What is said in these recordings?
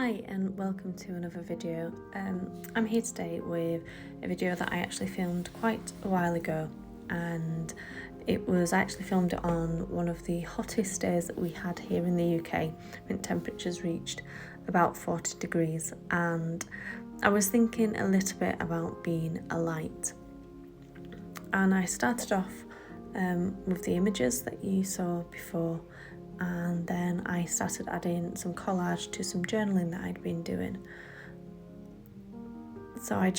Hi and welcome to another video. I'm here today with a video that I actually filmed quite a while ago, and it was actually filmed on one of the hottest days that we had here in the UK when temperatures reached about 40 degrees, and I was thinking a little bit about being a light. And I started off with the images that you saw before, and then I started adding some collage to some journaling that I'd been doing. So I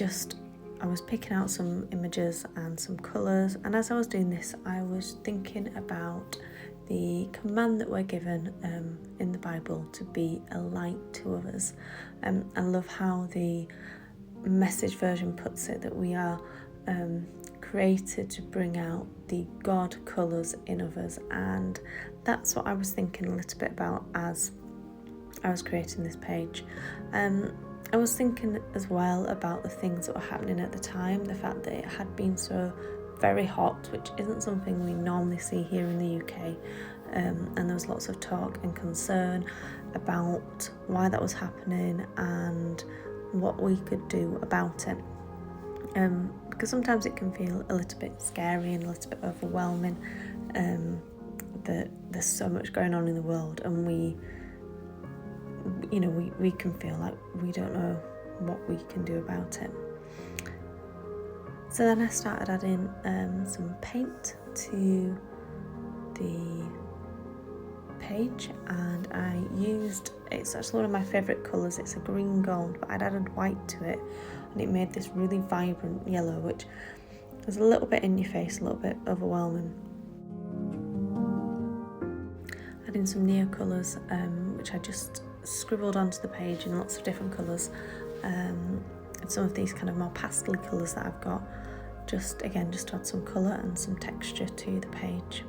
was picking out some images and some colours, and as I was doing this I was thinking about the command that we're given in the Bible to be a light to others. I love how the Message version puts it, that we are created to bring out the God colours in others, and that's what I was thinking a little bit about as I was creating this page. I was thinking as well about the things that were happening at the time, the fact that it had been so very hot, which isn't something we normally see here in the UK, and there was lots of talk and concern about why that was happening and what we could do about it. Because sometimes it can feel a little bit scary and a little bit overwhelming, that there's so much going on in the world, and we can feel like we don't know what we can do about it. So then I started adding some paint to the page, and it's actually one of my favourite colours. It's a green gold, but I'd added white to it, and it made this really vibrant yellow, which was a little bit in your face, a little bit overwhelming. Adding some neo colours, which I just scribbled onto the page in lots of different colours, and some of these kind of more pastel colours that I've got, just to add some colour and some texture to the page.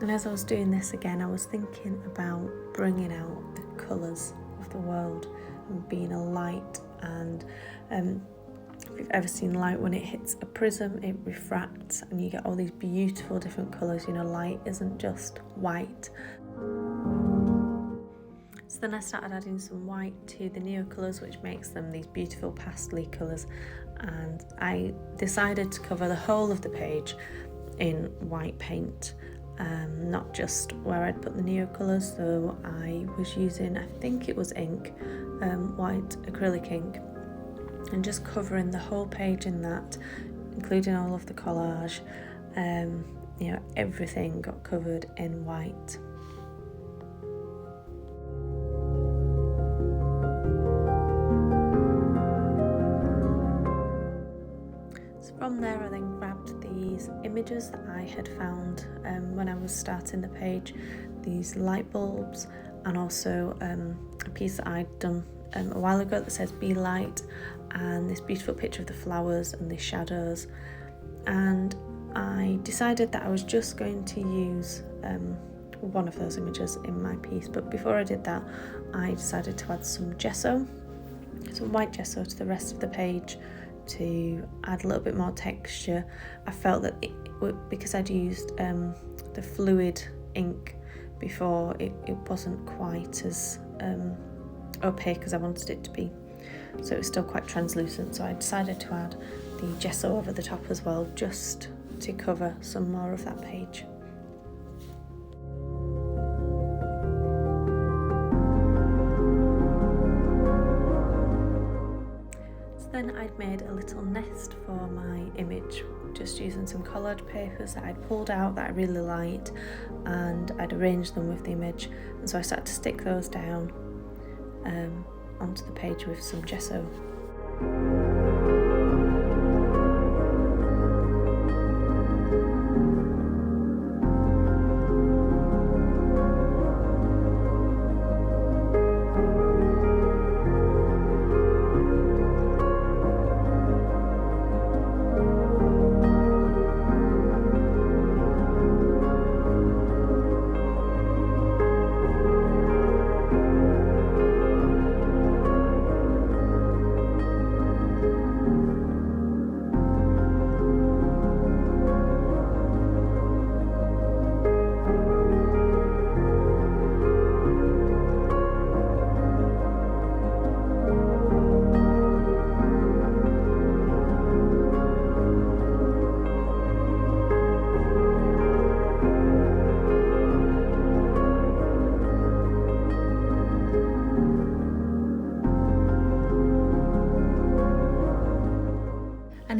And as I was doing this again, I was thinking about bringing out the colours of the world and being a light. And if you've ever seen light, when it hits a prism, it refracts and you get all these beautiful different colours. Light isn't just white. So then I started adding some white to the neo colours, which makes them these beautiful pastel colours, and I decided to cover the whole of the page in white paint. Not just where I'd put the neo colours, so I was using, I think it was ink, white acrylic ink, and just covering the whole page in that, including all of the collage. Everything got covered in white. From there I then grabbed these images that I had found when I was starting the page, these light bulbs, and also a piece that I'd done a while ago that says "Be Light," and this beautiful picture of the flowers and the shadows. And I decided that I was just going to use one of those images in my piece, but before I did that I decided to add some white gesso to the rest of the page to add a little bit more texture. I felt that because I'd used the fluid ink before, it wasn't quite as opaque as I wanted it to be, so it was still quite translucent. So I decided to add the gesso over the top as well, just to cover some more of that page. Then I'd made a little nest for my image, just using some coloured papers that I'd pulled out that I really liked, and I'd arranged them with the image, and so I started to stick those down onto the page with some gesso.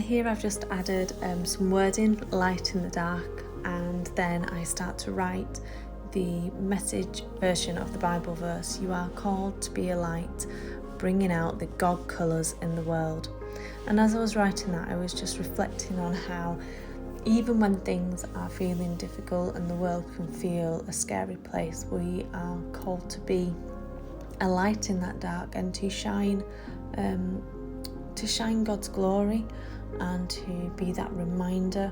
here I've just added some wording, light in the dark, and then I start to write the Message version of the Bible verse. You are called to be a light, bringing out the God colours in the world. And as I was writing that, I was just reflecting on how even when things are feeling difficult and the world can feel a scary place, we are called to be a light in that dark and to shine God's glory, and to be that reminder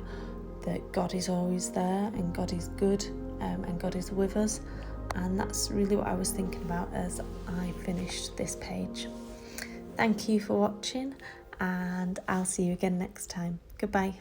that God is always there and God is good, and God is with us. And that's really what I was thinking about as I finished this page. Thank you for watching, and I'll see you again next time. Goodbye.